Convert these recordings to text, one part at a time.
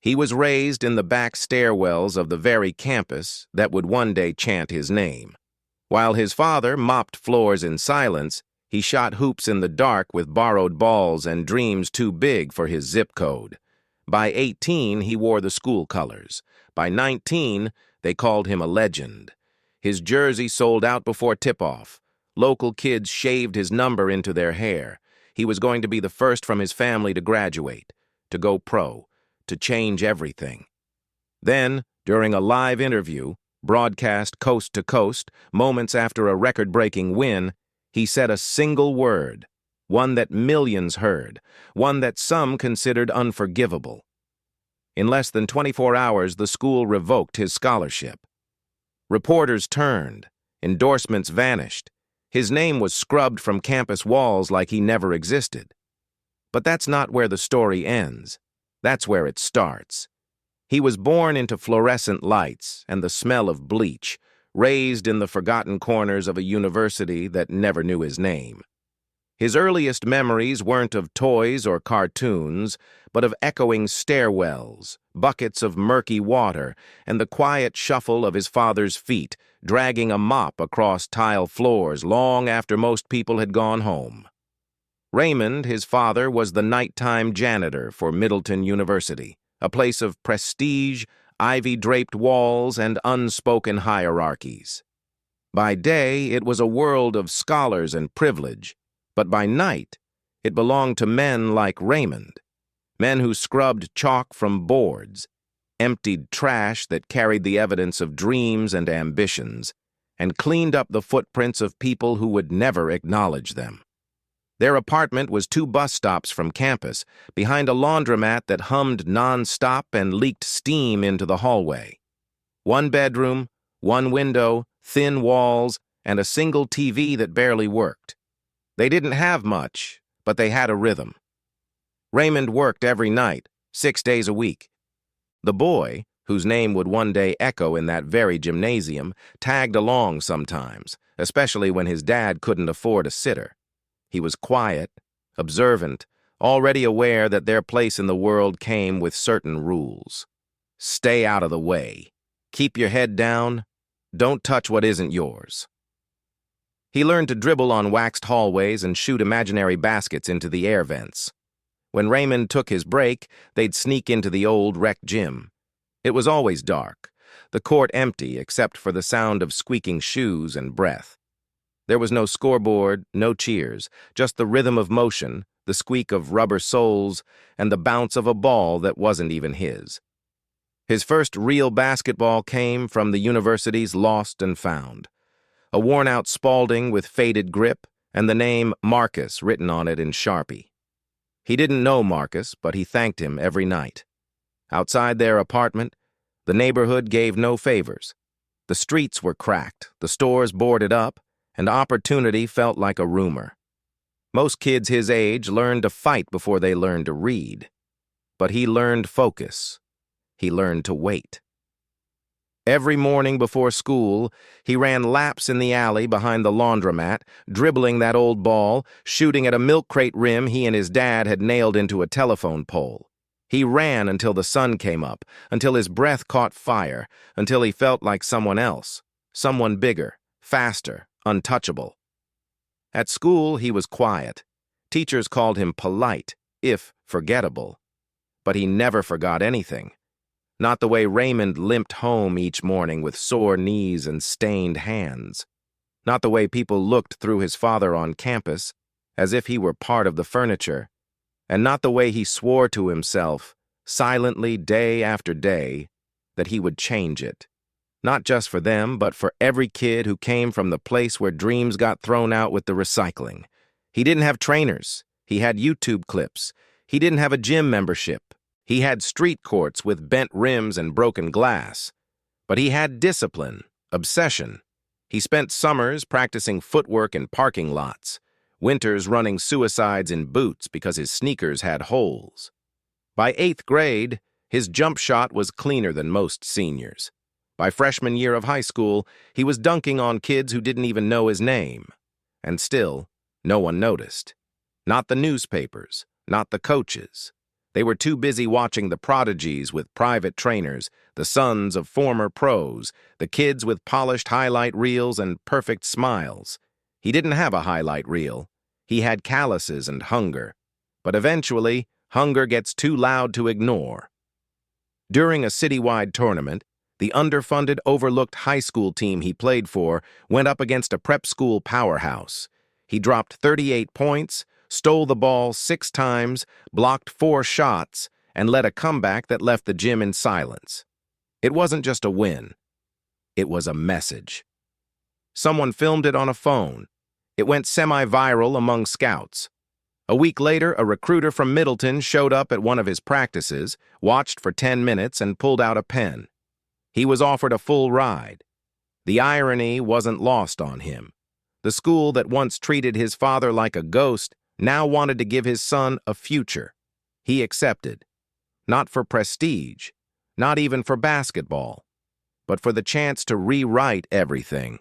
He was raised in the back stairwells of the very campus that would one day chant his name. While his father mopped floors in silence, he shot hoops in the dark with borrowed balls and dreams too big for his zip code. By 18, he wore the school colors. By 19, they called him a legend. His jersey sold out before tip-off. Local kids shaved his number into their hair. He was going to be the first from his family to graduate, to go pro, to change everything. Then, during a live interview, broadcast coast to coast, moments after a record-breaking win, he said a single word, one that millions heard, one that some considered unforgivable. In less than 24 hours, the school revoked his scholarship. Reporters turned, endorsements vanished. His name was scrubbed from campus walls like he never existed. But that's not where the story ends. That's where it starts. He was born into fluorescent lights and the smell of bleach, raised in the forgotten corners of a university that never knew his name. His earliest memories weren't of toys or cartoons, but of echoing stairwells, buckets of murky water, and the quiet shuffle of his father's feet, dragging a mop across tile floors long after most people had gone home. Raymond, his father, was the nighttime janitor for Middleton University, a place of prestige, ivy-draped walls, and unspoken hierarchies. By day, it was a world of scholars and privilege, but by night, it belonged to men like Raymond, men who scrubbed chalk from boards, emptied trash that carried the evidence of dreams and ambitions, and cleaned up the footprints of people who would never acknowledge them. Their apartment was 2 bus stops from campus, behind a laundromat that hummed non-stop and leaked steam into the hallway. 1 bedroom, 1 window, thin walls, and a single TV that barely worked. They didn't have much, but they had a rhythm. Raymond worked every night, 6 days a week. The boy, whose name would one day echo in that very gymnasium, tagged along sometimes, especially when his dad couldn't afford a sitter. He was quiet, observant, already aware that their place in the world came with certain rules. Stay out of the way. Keep your head down. Don't touch what isn't yours. He learned to dribble on waxed hallways and shoot imaginary baskets into the air vents. When Raymond took his break, they'd sneak into the old rec gym. It was always dark, the court empty except for the sound of squeaking shoes and breath. There was no scoreboard, no cheers, just the rhythm of motion, the squeak of rubber soles, and the bounce of a ball that wasn't even his. His first real basketball came from the university's Lost and Found. A worn-out Spalding with faded grip and the name Marcus written on it in Sharpie. He didn't know Marcus, but he thanked him every night. Outside their apartment, the neighborhood gave no favors. The streets were cracked, the stores boarded up, and opportunity felt like a rumor. Most kids his age learned to fight before they learned to read. But he learned focus. He learned to wait. Every morning before school, he ran laps in the alley behind the laundromat, dribbling that old ball, shooting at a milk crate rim he and his dad had nailed into a telephone pole. He ran until the sun came up, until his breath caught fire, until he felt like someone else, someone bigger, faster, untouchable. At school, he was quiet. Teachers called him polite, if forgettable. But he never forgot anything. Not the way Raymond limped home each morning with sore knees and stained hands. Not the way people looked through his father on campus, as if he were part of the furniture. And not the way he swore to himself, silently day after day, that he would change it. Not just for them, but for every kid who came from the place where dreams got thrown out with the recycling. He didn't have trainers. He had YouTube clips. He didn't have a gym membership. He had street courts with bent rims and broken glass. But he had discipline, obsession. He spent summers practicing footwork in parking lots, winters running suicides in boots because his sneakers had holes. By 8th grade, his jump shot was cleaner than most seniors. By freshman year of high school, he was dunking on kids who didn't even know his name. And still, no one noticed. Not the newspapers, not the coaches. They were too busy watching the prodigies with private trainers, the sons of former pros, the kids with polished highlight reels and perfect smiles. He didn't have a highlight reel. He had calluses and hunger. But eventually, hunger gets too loud to ignore. During a citywide tournament, the underfunded, overlooked high school team he played for went up against a prep school powerhouse. He dropped 38 points, stole the ball 6 times, blocked 4 shots, and led a comeback that left the gym in silence. It wasn't just a win. It was a message. Someone filmed it on a phone. It went semi-viral among scouts. A week later, a recruiter from Middleton showed up at one of his practices, watched for 10 minutes, and pulled out a pen. He was offered a full ride. The irony wasn't lost on him. The school that once treated his father like a ghost now wanted to give his son a future. He accepted. Not for prestige, not even for basketball, but for the chance to rewrite everything.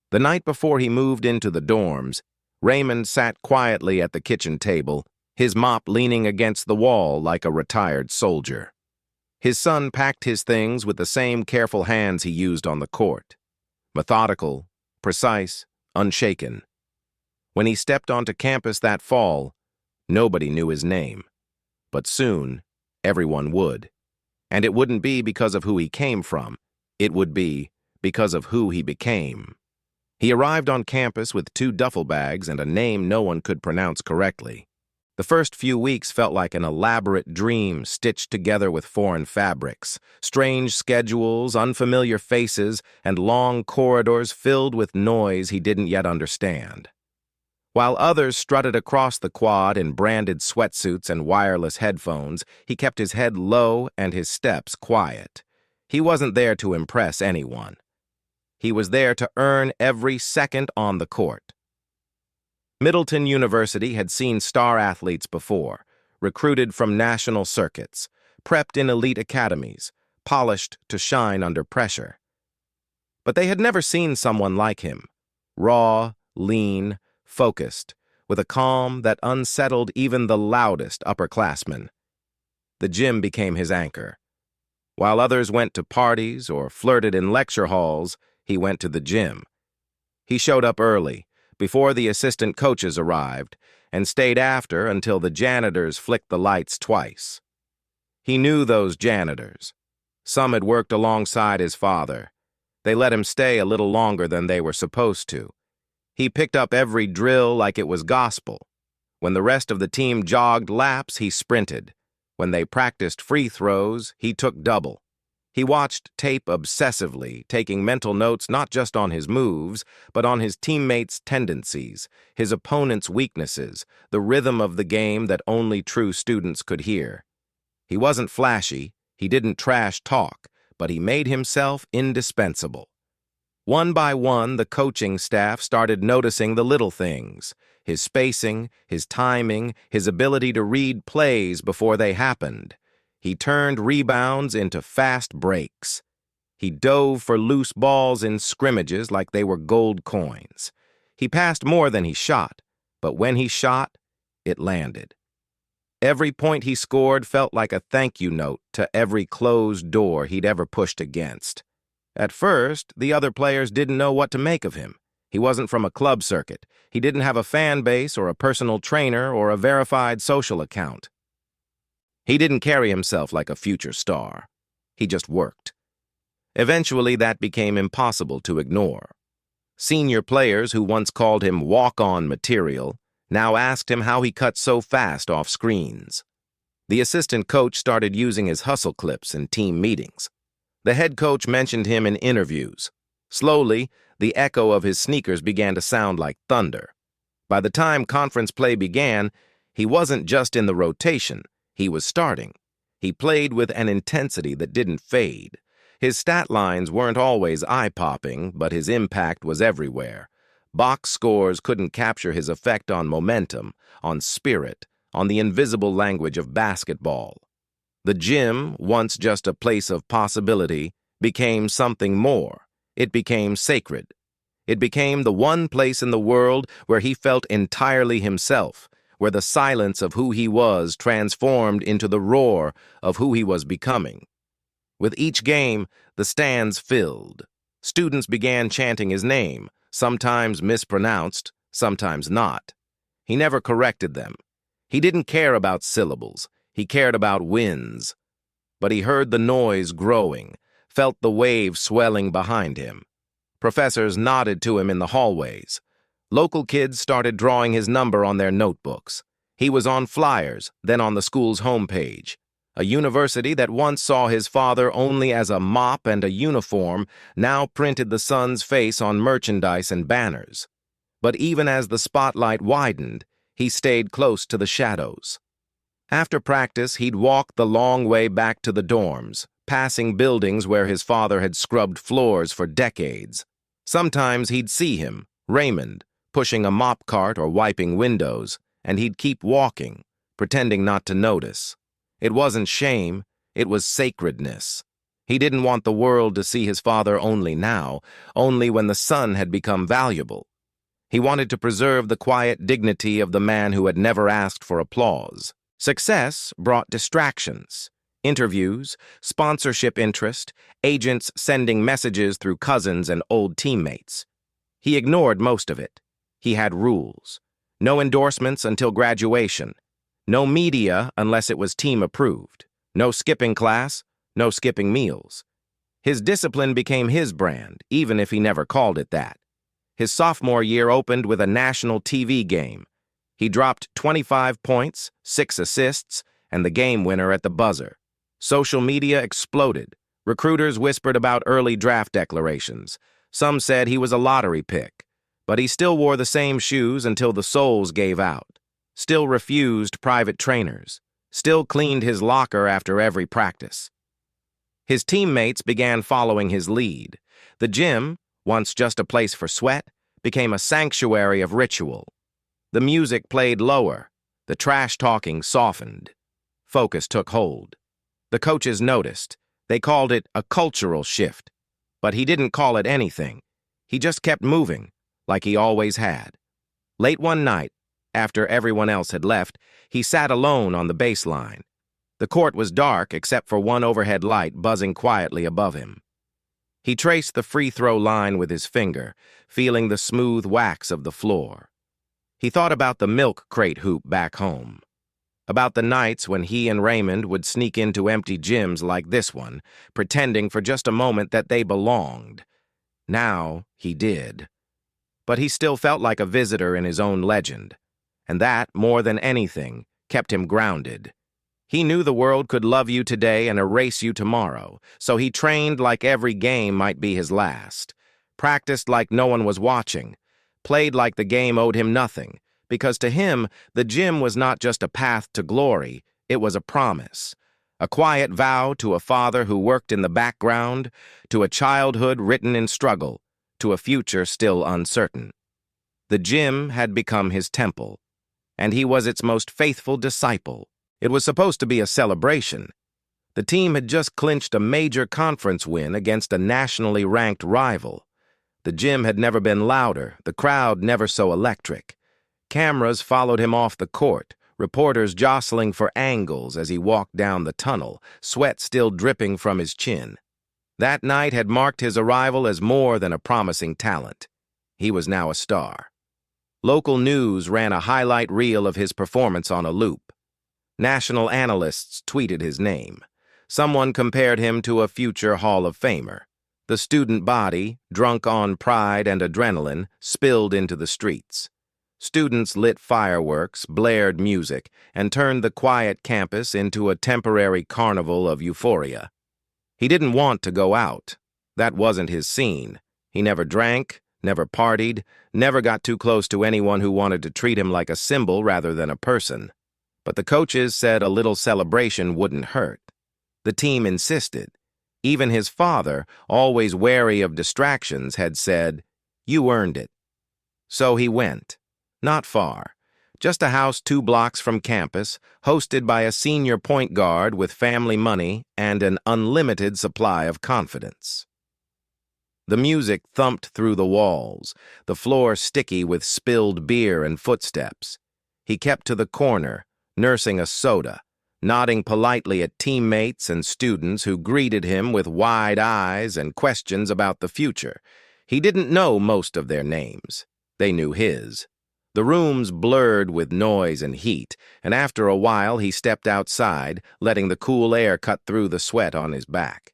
The night before he moved into the dorms, Raymond sat quietly at the kitchen table, his mop leaning against the wall like a retired soldier. His son packed his things with the same careful hands he used on the court. Methodical, precise, unshaken. When he stepped onto campus that fall, nobody knew his name. But soon, everyone would. And it wouldn't be because of who he came from. It would be because of who he became. He arrived on campus with 2 duffel bags and a name no one could pronounce correctly. The first few weeks felt like an elaborate dream stitched together with foreign fabrics, strange schedules, unfamiliar faces, and long corridors filled with noise he didn't yet understand. While others strutted across the quad in branded sweatsuits and wireless headphones, he kept his head low and his steps quiet. He wasn't there to impress anyone. He was there to earn every second on the court. Middleton University had seen star athletes before, recruited from national circuits, prepped in elite academies, polished to shine under pressure. But they had never seen someone like him, raw, lean, focused, with a calm that unsettled even the loudest upperclassmen. The gym became his anchor. While others went to parties or flirted in lecture halls, he went to the gym. He showed up early, before the assistant coaches arrived, and stayed after until the janitors flicked the lights twice. He knew those janitors. Some had worked alongside his father. They let him stay a little longer than they were supposed to. He picked up every drill like it was gospel. When the rest of the team jogged laps, he sprinted. When they practiced free throws, he took double. He watched tape obsessively, taking mental notes not just on his moves, but on his teammates' tendencies, his opponent's weaknesses, the rhythm of the game that only true students could hear. He wasn't flashy, he didn't trash talk, but he made himself indispensable. One by one, the coaching staff started noticing the little things, his spacing, his timing, his ability to read plays before they happened. He turned rebounds into fast breaks. He dove for loose balls in scrimmages like they were gold coins. He passed more than he shot, but when he shot, it landed. Every point he scored felt like a thank you note to every closed door he'd ever pushed against. At first, the other players didn't know what to make of him. He wasn't from a club circuit. He didn't have a fan base or a personal trainer or a verified social account. He didn't carry himself like a future star. He just worked. Eventually, that became impossible to ignore. Senior players who once called him walk-on material now asked him how he cut so fast off screens. The assistant coach started using his hustle clips in team meetings. The head coach mentioned him in interviews. Slowly, the echo of his sneakers began to sound like thunder. By the time conference play began, he wasn't just in the rotation. He was starting. He played with an intensity that didn't fade. His stat lines weren't always eye-popping, but his impact was everywhere. Box scores couldn't capture his effect on momentum, on spirit, on the invisible language of basketball. The gym, once just a place of possibility, became something more. It became sacred. It became the one place in the world where he felt entirely himself, where the silence of who he was transformed into the roar of who he was becoming. With each game, the stands filled. Students began chanting his name, sometimes mispronounced, sometimes not. He never corrected them. He didn't care about syllables. He cared about wins. But he heard the noise growing, felt the wave swelling behind him. Professors nodded to him in the hallways. Local kids started drawing his number on their notebooks. He was on flyers, then on the school's homepage. A university that once saw his father only as a mop and a uniform now printed the son's face on merchandise and banners. But even as the spotlight widened, he stayed close to the shadows. After practice, he'd walk the long way back to the dorms, passing buildings where his father had scrubbed floors for decades. Sometimes he'd see him, Raymond, pushing a mop cart or wiping windows, and he'd keep walking, pretending not to notice. It wasn't shame, it was sacredness. He didn't want the world to see his father only now, only when the son had become valuable. He wanted to preserve the quiet dignity of the man who had never asked for applause. Success brought distractions. Interviews, sponsorship interest, agents sending messages through cousins and old teammates. He ignored most of it. He had rules. No endorsements until graduation. No media unless it was team approved. No skipping class, no skipping meals. His discipline became his brand, even if he never called it that. His sophomore year opened with a national TV game. He dropped 25 points, 6 assists, and the game winner at the buzzer. Social media exploded. Recruiters whispered about early draft declarations. Some said he was a lottery pick. But he still wore the same shoes until the soles gave out. Still refused private trainers. Still cleaned his locker after every practice. His teammates began following his lead. The gym, once just a place for sweat, became a sanctuary of ritual. The music played lower. The trash-talking softened. Focus took hold. The coaches noticed. They called it a cultural shift. But he didn't call it anything. He just kept moving, like he always had. Late one night, after everyone else had left, he sat alone on the baseline. The court was dark except for one overhead light buzzing quietly above him. He traced the free throw line with his finger, feeling the smooth wax of the floor. He thought about the milk crate hoop back home. About the nights when he and Raymond would sneak into empty gyms like this one, pretending for just a moment that they belonged. Now he did. But he still felt like a visitor in his own legend. And that, more than anything, kept him grounded. He knew the world could love you today and erase you tomorrow, so he trained like every game might be his last, practiced like no one was watching, played like the game owed him nothing, because to him, the gym was not just a path to glory, it was a promise, a quiet vow to a father who worked in the background, to a childhood written in struggle, to a future still uncertain. The gym had become his temple, and he was its most faithful disciple. It was supposed to be a celebration. The team had just clinched a major conference win against a nationally ranked rival. The gym had never been louder, the crowd never so electric. Cameras followed him off the court, reporters jostling for angles as he walked down the tunnel, sweat still dripping from his chin. That night had marked his arrival as more than a promising talent. He was now a star. Local news ran a highlight reel of his performance on a loop. National analysts tweeted his name. Someone compared him to a future Hall of Famer. The student body, drunk on pride and adrenaline, spilled into the streets. Students lit fireworks, blared music, and turned the quiet campus into a temporary carnival of euphoria. He didn't want to go out. That wasn't his scene. He never drank, never partied, never got too close to anyone who wanted to treat him like a symbol rather than a person. But the coaches said a little celebration wouldn't hurt. The team insisted. Even his father, always wary of distractions, had said, "You earned it." So he went. Not far. Just a house 2 blocks from campus, hosted by a senior point guard with family money and an unlimited supply of confidence. The music thumped through the walls, the floor sticky with spilled beer and footsteps. He kept to the corner, nursing a soda, nodding politely at teammates and students who greeted him with wide eyes and questions about the future. He didn't know most of their names. They knew his. The rooms blurred with noise and heat, and after a while he stepped outside, letting the cool air cut through the sweat on his back.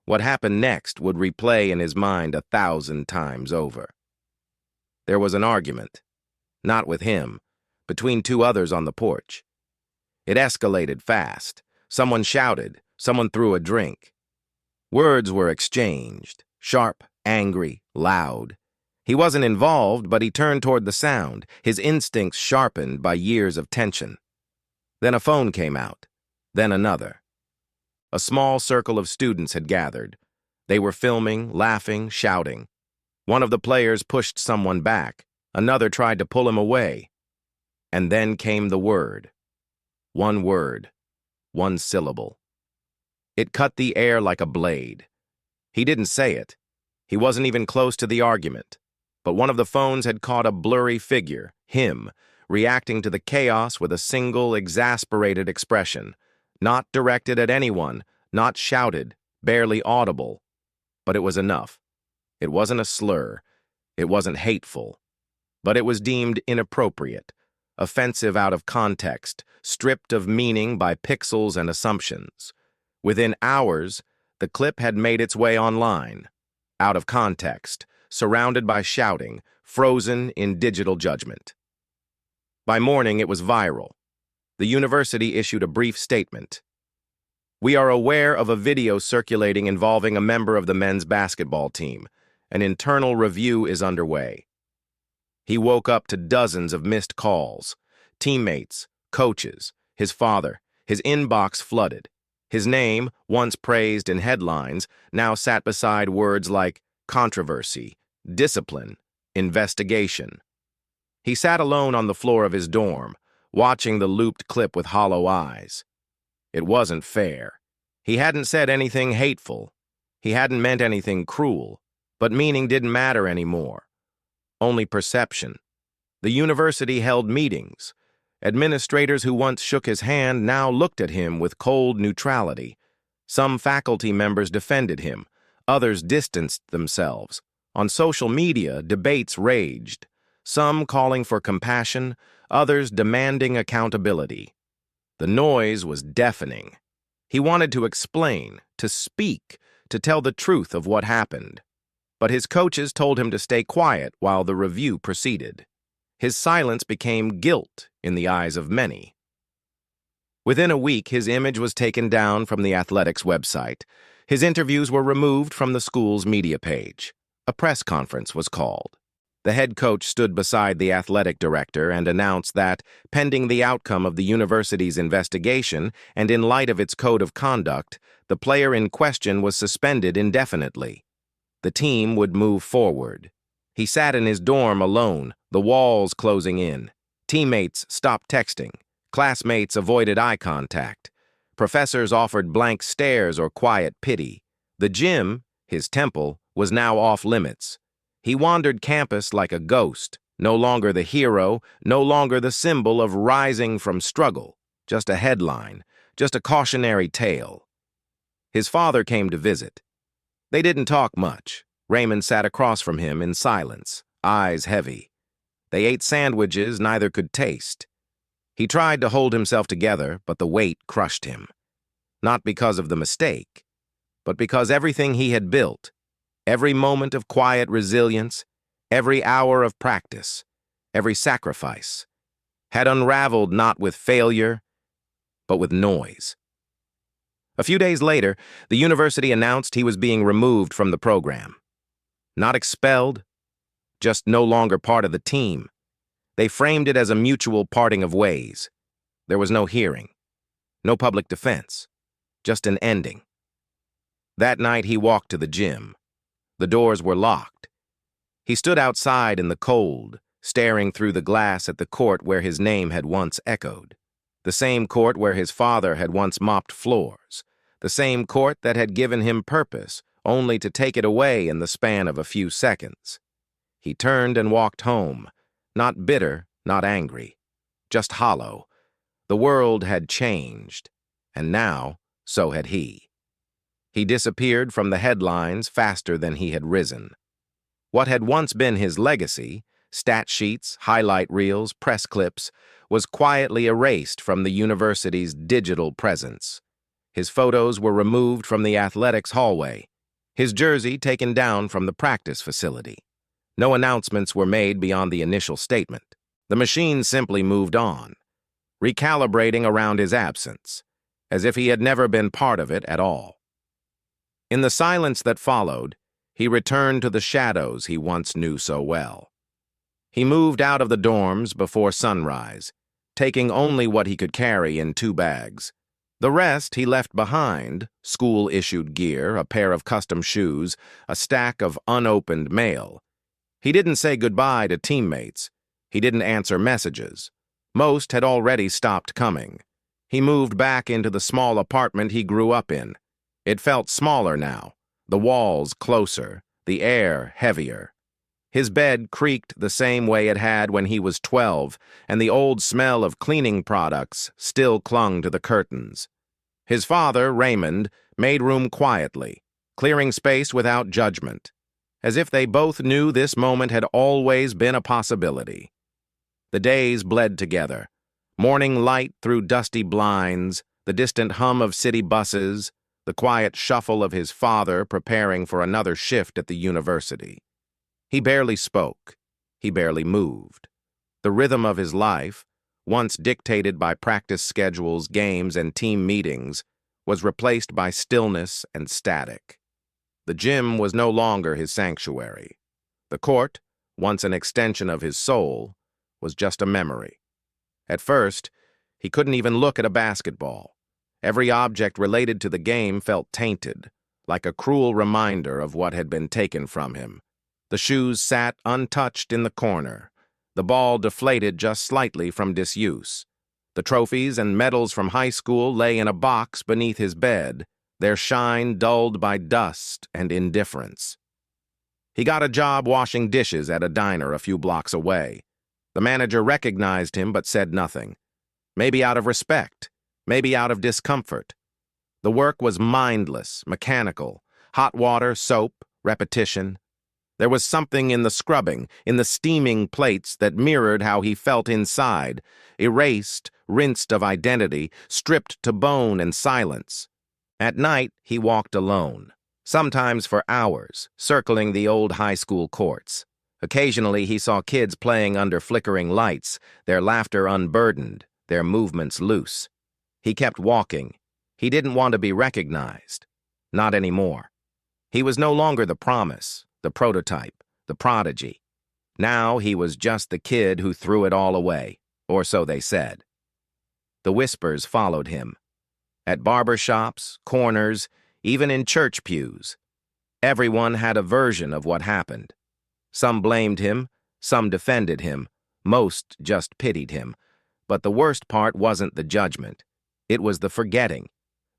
What happened next would replay in his mind 1,000 times over. There was an argument, not with him, between two others on the porch. It escalated fast. Someone shouted, someone threw a drink. Words were exchanged, sharp, angry, loud. He wasn't involved, but he turned toward the sound, his instincts sharpened by years of tension. Then a phone came out, then another. A small circle of students had gathered. They were filming, laughing, shouting. One of the players pushed someone back. Another tried to pull him away. And then came the word. One word, one syllable. It cut the air like a blade. He didn't say it. He wasn't even close to the argument. But one of the phones had caught a blurry figure, him, reacting to the chaos with a single, exasperated expression. Not directed at anyone, not shouted, barely audible. But it was enough. It wasn't a slur. It wasn't hateful. But it was deemed inappropriate, offensive out of context, stripped of meaning by pixels and assumptions. Within hours, the clip had made its way online, out of context, surrounded by shouting, frozen in digital judgment. By morning, it was viral. The university issued a brief statement. "We are aware of a video circulating involving a member of the men's basketball team. An internal review is underway." He woke up to dozens of missed calls. Teammates, coaches, his father, his inbox flooded. His name, once praised in headlines, now sat beside words like controversy, discipline, investigation. He sat alone on the floor of his dorm, watching the looped clip with hollow eyes. It wasn't fair. He hadn't said anything hateful. He hadn't meant anything cruel, but meaning didn't matter anymore. Only perception. The university held meetings. Administrators who once shook his hand now looked at him with cold neutrality. Some faculty members defended him. Others distanced themselves. On social media, debates raged. Some calling for compassion, others demanding accountability. The noise was deafening. He wanted to explain, to speak, to tell the truth of what happened. But his coaches told him to stay quiet while the review proceeded. His silence became guilt in the eyes of many. Within a week, his image was taken down from the athletics website. His interviews were removed from the school's media page. A press conference was called. The head coach stood beside the athletic director and announced that, pending the outcome of the university's investigation and in light of its code of conduct, the player in question was suspended indefinitely. The team would move forward. He sat in his dorm alone, the walls closing in. Teammates stopped texting. Classmates avoided eye contact. Professors offered blank stares or quiet pity. The gym, his temple, was now off limits. He wandered campus like a ghost, no longer the hero, no longer the symbol of rising from struggle, just a headline, just a cautionary tale. His father came to visit. They didn't talk much. Raymond sat across from him in silence, eyes heavy. They ate sandwiches neither could taste. He tried to hold himself together, but the weight crushed him. Not because of the mistake, but because everything he had built, every moment of quiet resilience, every hour of practice, every sacrifice, had unraveled not with failure, but with noise. A few days later, the university announced he was being removed from the program. Not expelled, just no longer part of the team. They framed it as a mutual parting of ways. There was no hearing, no public defense, just an ending. That night he walked to the gym. The doors were locked. He stood outside in the cold, staring through the glass at the court where his name had once echoed. The same court where his father had once mopped floors. The same court that had given him purpose, only to take it away in the span of a few seconds. He turned and walked home, not bitter, not angry, just hollow. The world had changed, and now so had he. He disappeared from the headlines faster than he had risen. What had once been his legacy, stat sheets, highlight reels, press clips, was quietly erased from the university's digital presence. His photos were removed from the athletics hallway, his jersey taken down from the practice facility. No announcements were made beyond the initial statement. The machine simply moved on, recalibrating around his absence, as if he had never been part of it at all. In the silence that followed, he returned to the shadows he once knew so well. He moved out of the dorms before sunrise, taking only what he could carry in 2 bags. The rest he left behind: school-issued gear, a pair of custom shoes, a stack of unopened mail. He didn't say goodbye to teammates. He didn't answer messages. Most had already stopped coming. He moved back into the small apartment he grew up in. It felt smaller now, the walls closer, the air heavier. His bed creaked the same way it had when he was 12, and the old smell of cleaning products still clung to the curtains. His father, Raymond, made room quietly, clearing space without judgment, as if they both knew this moment had always been a possibility. The days bled together, morning light through dusty blinds, the distant hum of city buses, the quiet shuffle of his father preparing for another shift at the university. He barely spoke. He barely moved. The rhythm of his life, once dictated by practice schedules, games, and team meetings, was replaced by stillness and static. The gym was no longer his sanctuary. The court, once an extension of his soul, was just a memory. At first, he couldn't even look at a basketball. Every object related to the game felt tainted, like a cruel reminder of what had been taken from him. The shoes sat untouched in the corner, the ball deflated just slightly from disuse. The trophies and medals from high school lay in a box beneath his bed, their shine dulled by dust and indifference. He got a job washing dishes at a diner a few blocks away. The manager recognized him but said nothing. Maybe out of respect, maybe out of discomfort. The work was mindless, mechanical, hot water, soap, repetition. There was something in the scrubbing, in the steaming plates that mirrored how he felt inside, erased, rinsed of identity, stripped to bone and silence. At night, he walked alone, sometimes for hours, circling the old high school courts. Occasionally, he saw kids playing under flickering lights, their laughter unburdened, their movements loose. He kept walking. He didn't want to be recognized. Not anymore. He was no longer the promise, the prototype, the prodigy. Now he was just the kid who threw it all away, or so they said. The whispers followed him. At barber shops, corners, even in church pews. Everyone had a version of what happened. Some blamed him, some defended him, most just pitied him. But the worst part wasn't the judgment. It was the forgetting,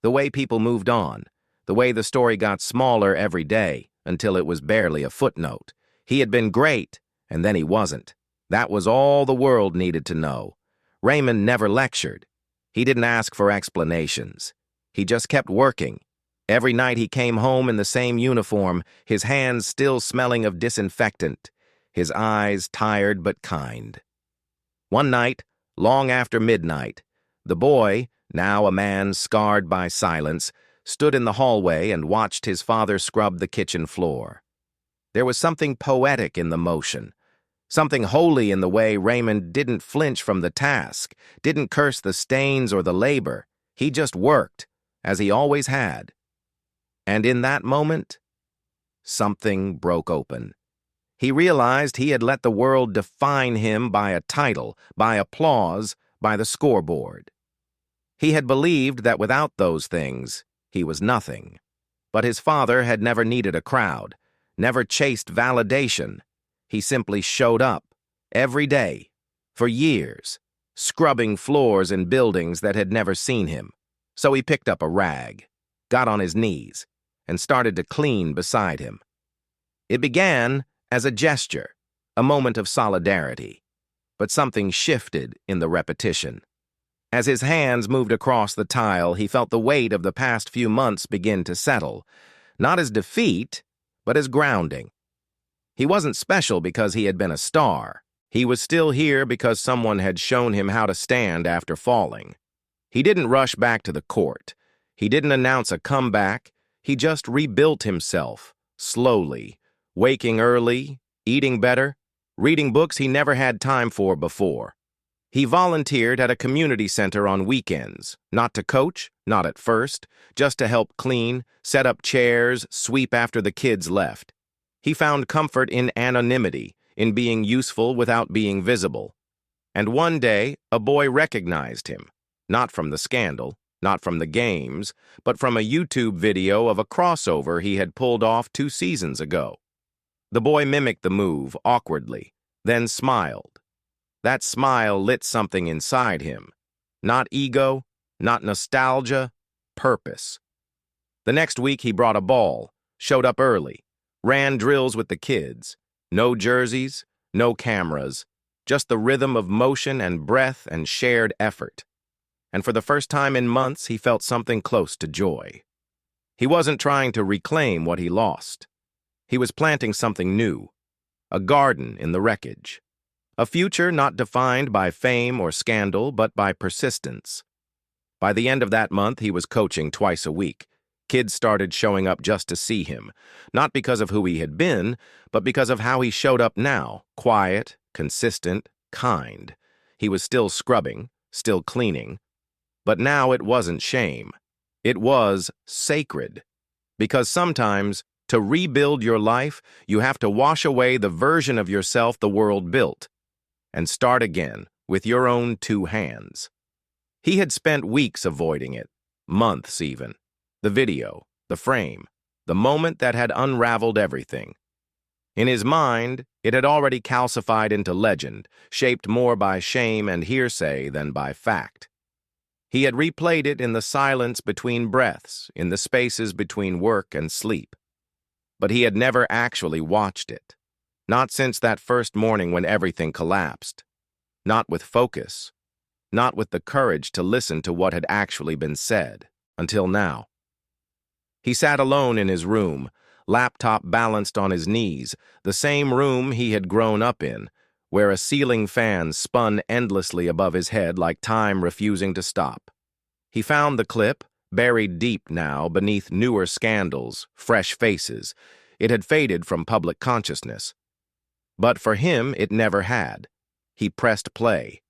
the way people moved on, the way the story got smaller every day until it was barely a footnote. He had been great, and then he wasn't. That was all the world needed to know. Raymond never lectured. He didn't ask for explanations. He just kept working. Every night he came home in the same uniform, his hands still smelling of disinfectant, his eyes tired but kind. One night, long after midnight, the boy, now a man scarred by silence, stood in the hallway and watched his father scrub the kitchen floor. There was something poetic in the motion, something holy in the way Raymond didn't flinch from the task, didn't curse the stains or the labor. He just worked, as he always had. And in that moment, something broke open. He realized he had let the world define him by a title, by applause, by the scoreboard. He had believed that without those things, he was nothing. But his father had never needed a crowd, never chased validation. He simply showed up, every day, for years, scrubbing floors in buildings that had never seen him. So he picked up a rag, got on his knees, and started to clean beside him. It began as a gesture, a moment of solidarity. but something shifted in the repetition. As his hands moved across the tile, he felt the weight of the past few months begin to settle, not as defeat, but as grounding. He wasn't special because he had been a star. He was still here because someone had shown him how to stand after falling. He didn't rush back to the court. He didn't announce a comeback. He just rebuilt himself, slowly, waking early, eating better, reading books he never had time for before. He volunteered at a community center on weekends, not to coach, not at first, just to help clean, set up chairs, sweep after the kids left. He found comfort in anonymity, in being useful without being visible. And one day, a boy recognized him, not from the scandal, not from the games, but from a YouTube video of a crossover he had pulled off 2 seasons ago. The boy mimicked the move awkwardly, then smiled. That smile lit something inside him. Not ego, not nostalgia, purpose. The next week he brought a ball, showed up early, ran drills with the kids. No jerseys, no cameras, just the rhythm of motion and breath and shared effort. And for the first time in months, he felt something close to joy. He wasn't trying to reclaim what he lost. He was planting something new, a garden in the wreckage. A future not defined by fame or scandal, but by persistence. By the end of that month, he was coaching twice a week. Kids started showing up just to see him, not because of who he had been, but because of how he showed up now, quiet, consistent, kind. He was still scrubbing, still cleaning. But now it wasn't shame. It was sacred. Because sometimes, to rebuild your life, you have to wash away the version of yourself the world built, and start again with your own 2 hands. He had spent weeks avoiding it, months even. The video, the frame, the moment that had unraveled everything. In his mind, it had already calcified into legend, shaped more by shame and hearsay than by fact. He had replayed it in the silence between breaths, in the spaces between work and sleep. But he had never actually watched it. Not since that first morning when everything collapsed. Not with focus. Not with the courage to listen to what had actually been said, until now. He sat alone in his room, laptop balanced on his knees, the same room he had grown up in, where a ceiling fan spun endlessly above his head like time refusing to stop. He found the clip, buried deep now beneath newer scandals, fresh faces. It had faded from public consciousness. But for him, it never had. He pressed play.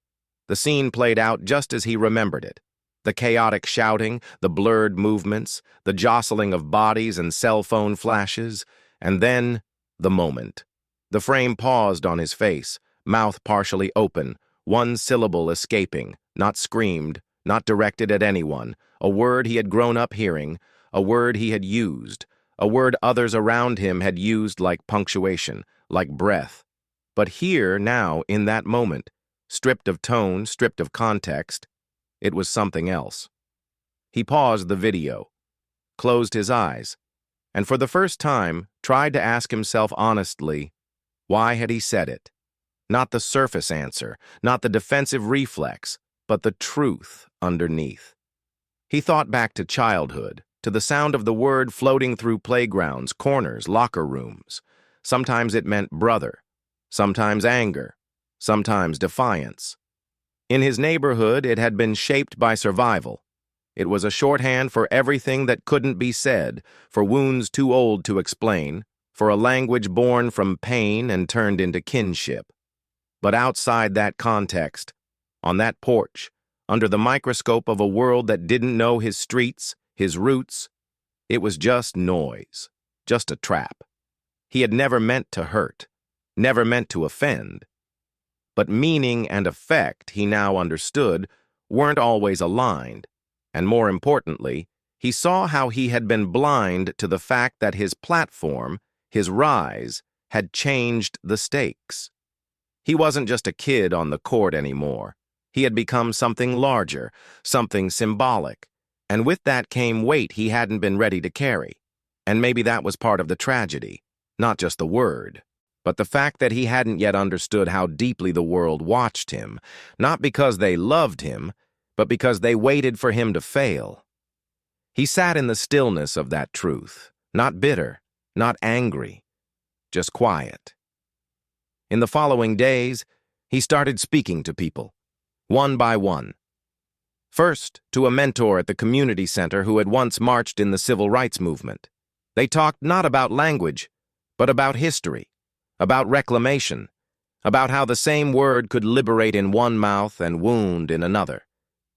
The scene played out just as he remembered it. The chaotic shouting, the blurred movements, the jostling of bodies and cell phone flashes, and then the moment. The frame paused on his face, mouth partially open, one syllable escaping, not screamed, not directed at anyone, a word he had grown up hearing, a word he had used, a word others around him had used like punctuation, like breath. But here, now, in that moment, stripped of tone, stripped of context, it was something else. He paused the video, closed his eyes, and for the first time tried to ask himself honestly, why had he said it? Not the surface answer, not the defensive reflex, but the truth underneath. He thought back to childhood, to the sound of the word floating through playgrounds, corners, locker rooms. Sometimes it meant brother, sometimes anger, sometimes defiance. In his neighborhood, it had been shaped by survival. It was a shorthand for everything that couldn't be said, for wounds too old to explain, for a language born from pain and turned into kinship. But outside that context, on that porch, under the microscope of a world that didn't know his streets, his roots, it was just noise, just a trap. He had never meant to hurt, never meant to offend. But meaning and effect, he now understood, weren't always aligned, and more importantly, he saw how he had been blind to the fact that his platform, his rise, had changed the stakes. He wasn't just a kid on the court anymore. He had become something larger, something symbolic, and with that came weight he hadn't been ready to carry. And maybe that was part of the tragedy, not just the word, but the fact that he hadn't yet understood how deeply the world watched him, not because they loved him, but because they waited for him to fail. He sat in the stillness of that truth, not bitter, not angry, just quiet. In the following days, he started speaking to people, one by one. First, to a mentor at the community center who had once marched in the civil rights movement. They talked not about language, but about history, about reclamation, about how the same word could liberate in one mouth and wound in another.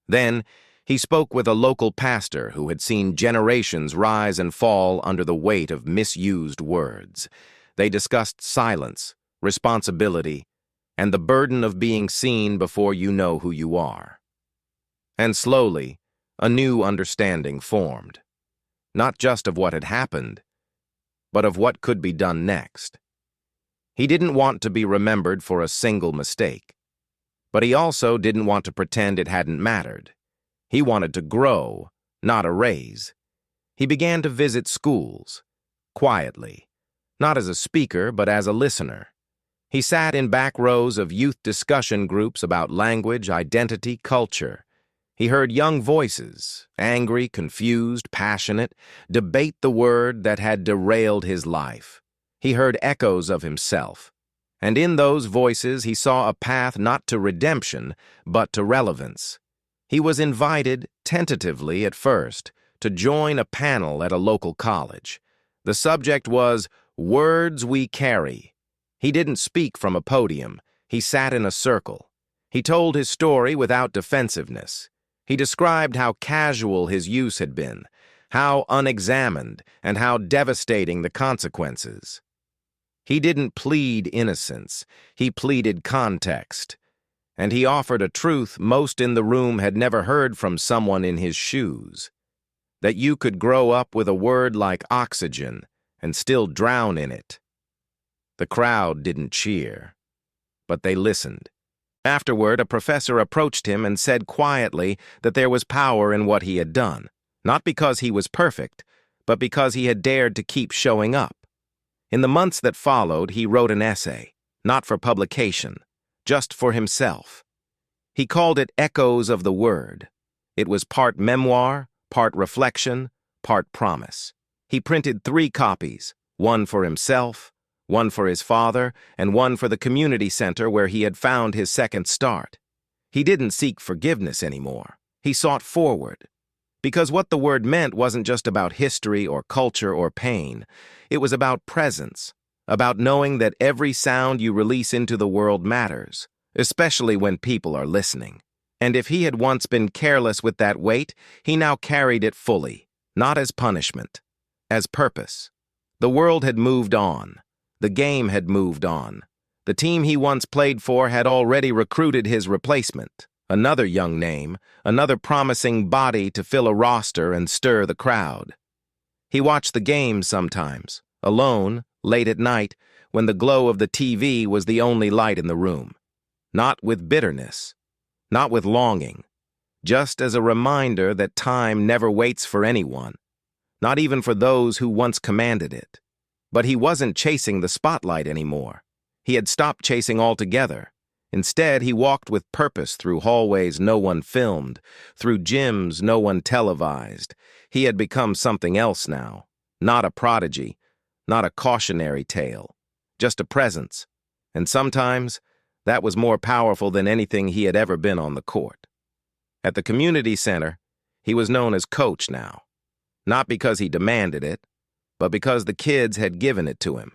Then, he spoke with a local pastor who had seen generations rise and fall under the weight of misused words. They discussed silence, responsibility, and the burden of being seen before you know who you are. And slowly, a new understanding formed, not just of what had happened, but of what could be done next. He didn't want to be remembered for a single mistake, but he also didn't want to pretend it hadn't mattered. He wanted to grow, not erase. He began to visit schools, quietly, not as a speaker, but as a listener. He sat in back rows of youth discussion groups about language, identity, culture. He heard young voices, angry, confused, passionate, debate the word that had derailed his life. He heard echoes of himself, and in those voices he saw a path not to redemption, but to relevance. He was invited, tentatively at first, to join a panel at a local college. The subject was Words We Carry. He didn't speak from a podium. He sat in a circle. He told his story without defensiveness. He described how casual his use had been, how unexamined, and how devastating the consequences. He didn't plead innocence. He pleaded context. And he offered a truth most in the room had never heard from someone in his shoes. That you could grow up with a word like oxygen and still drown in it. The crowd didn't cheer, but they listened. Afterward, a professor approached him and said quietly that there was power in what he had done, not because he was perfect, but because he had dared to keep showing up. In the months that followed, he wrote an essay, not for publication, just for himself. He called it Echoes of the Word. It was part memoir, part reflection, part promise. He printed 3 copies, one for himself, one for his father, and one for the community center where he had found his second start. He didn't seek forgiveness anymore. He sought forward. Because what the word meant wasn't just about history or culture or pain. It was about presence, about knowing that every sound you release into the world matters, especially when people are listening. And if he had once been careless with that weight, he now carried it fully, not as punishment, as purpose. The world had moved on. The game had moved on. The team he once played for had already recruited his replacement, another young name, another promising body to fill a roster and stir the crowd. He watched the games sometimes, alone, late at night, when the glow of the TV was the only light in the room. Not with bitterness, not with longing, just as a reminder that time never waits for anyone, not even for those who once commanded it. But he wasn't chasing the spotlight anymore. He had stopped chasing altogether. Instead, he walked with purpose through hallways no one filmed, through gyms no one televised. He had become something else now, not a prodigy, not a cautionary tale, just a presence. And sometimes, that was more powerful than anything he had ever been on the court. At the community center, he was known as Coach now, not because he demanded it, but because the kids had given it to him.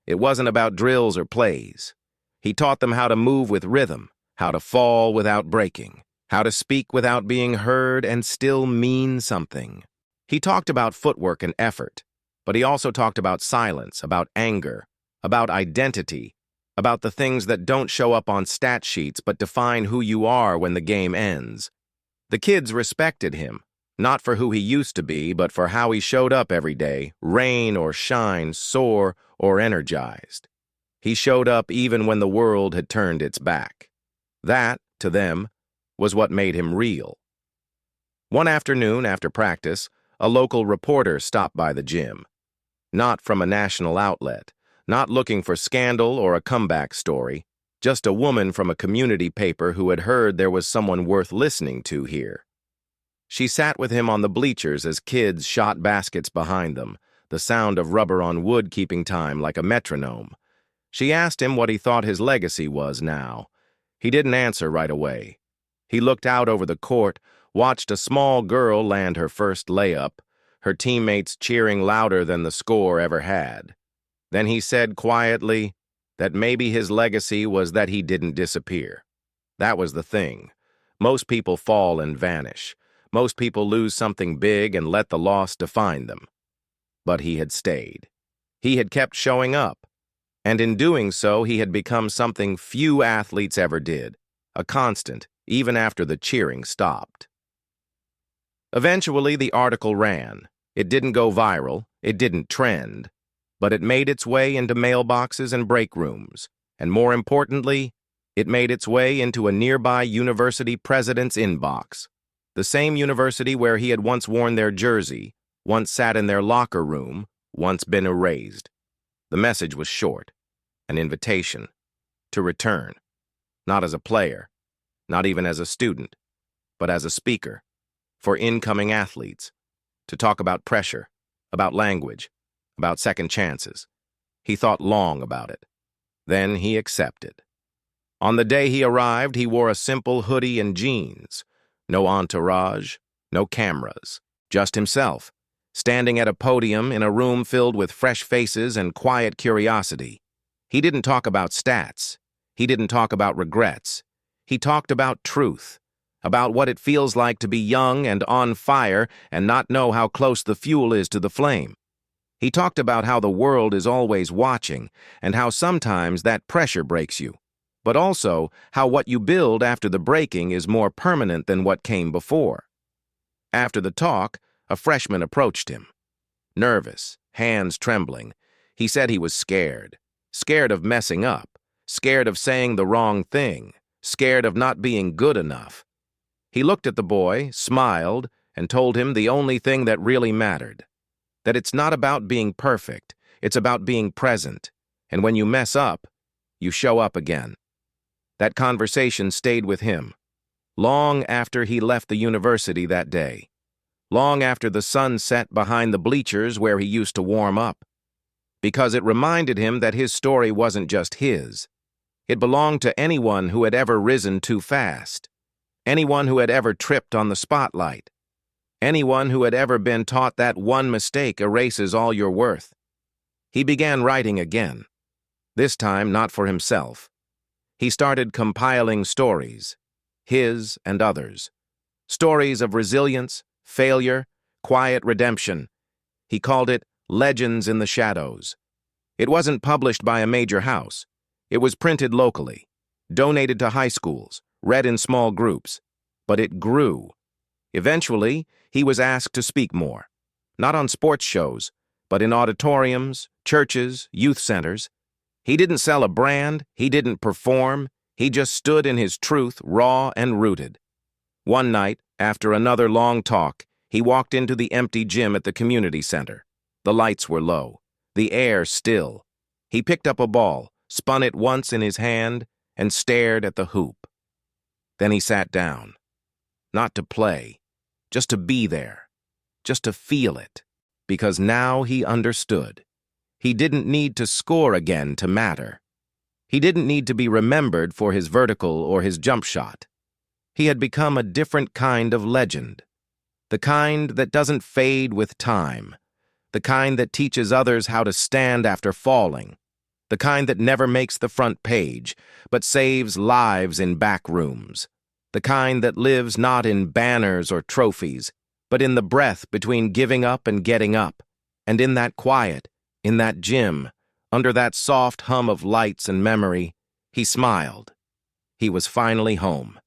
It wasn't about drills or plays. He taught them how to move with rhythm, how to fall without breaking, how to speak without being heard and still mean something. He talked about footwork and effort, but he also talked about silence, about anger, about identity, about the things that don't show up on stat sheets but define who you are when the game ends. The kids respected him, not for who he used to be, but for how he showed up every day, rain or shine, sore or energized. He showed up even when the world had turned its back. That, to them, was what made him real. One afternoon after practice, a local reporter stopped by the gym. Not from a national outlet, not looking for scandal or a comeback story, just a woman from a community paper who had heard there was someone worth listening to here. She sat with him on the bleachers as kids shot baskets behind them, the sound of rubber on wood keeping time like a metronome. She asked him what he thought his legacy was now. He didn't answer right away. He looked out over the court, watched a small girl land her first layup, her teammates cheering louder than the score ever had. Then he said quietly that maybe his legacy was that he didn't disappear. That was the thing. Most people fall and vanish. Most people lose something big and let the loss define them. But he had stayed. He had kept showing up. And in doing so, he had become something few athletes ever did, a constant, even after the cheering stopped. Eventually, the article ran. It didn't go viral, it didn't trend, but it made its way into mailboxes and break rooms, and more importantly, it made its way into a nearby university president's inbox, the same university where he had once worn their jersey, once sat in their locker room, once been erased. The message was short, an invitation to return, not as a player, not even as a student, but as a speaker for incoming athletes, to talk about pressure, about language, about second chances. He thought long about it. Then he accepted. On the day he arrived, he wore a simple hoodie and jeans. No entourage, no cameras, just himself, standing at a podium in a room filled with fresh faces and quiet curiosity. He didn't talk about stats. He didn't talk about regrets. He talked about truth, about what it feels like to be young and on fire and not know how close the fuel is to the flame. He talked about how the world is always watching and how sometimes that pressure breaks you, but also how what you build after the breaking is more permanent than what came before. After the talk, a freshman approached him. Nervous, hands trembling, he said he was scared of messing up, scared of saying the wrong thing, scared of not being good enough. He looked at the boy, smiled, and told him the only thing that really mattered, that it's not about being perfect, it's about being present, and when you mess up, you show up again. That conversation stayed with him, long after he left the university that day, long after the sun set behind the bleachers where he used to warm up, because it reminded him that his story wasn't just his. It belonged to anyone who had ever risen too fast, anyone who had ever tripped on the spotlight, anyone who had ever been taught that one mistake erases all your worth. He began writing again, this time not for himself. He started compiling stories, his and others, stories of resilience, failure, quiet redemption. He called it Legends in the Shadows. It wasn't published by a major house. It was printed locally, donated to high schools, read in small groups, but it grew. Eventually, he was asked to speak more, not on sports shows, but in auditoriums, churches, youth centers. He didn't sell a brand, he didn't perform, he just stood in his truth, raw and rooted. One night, after another long talk, he walked into the empty gym at the community center. The lights were low, the air still. He picked up a ball, spun it once in his hand, and stared at the hoop. Then he sat down. Not to play, just to be there, just to feel it, because now he understood. He didn't need to score again to matter. He didn't need to be remembered for his vertical or his jump shot. He had become a different kind of legend, the kind that doesn't fade with time, the kind that teaches others how to stand after falling, the kind that never makes the front page, but saves lives in back rooms, the kind that lives not in banners or trophies, but in the breath between giving up and getting up, and in that quiet, in that gym, under that soft hum of lights and memory, he smiled. He was finally home.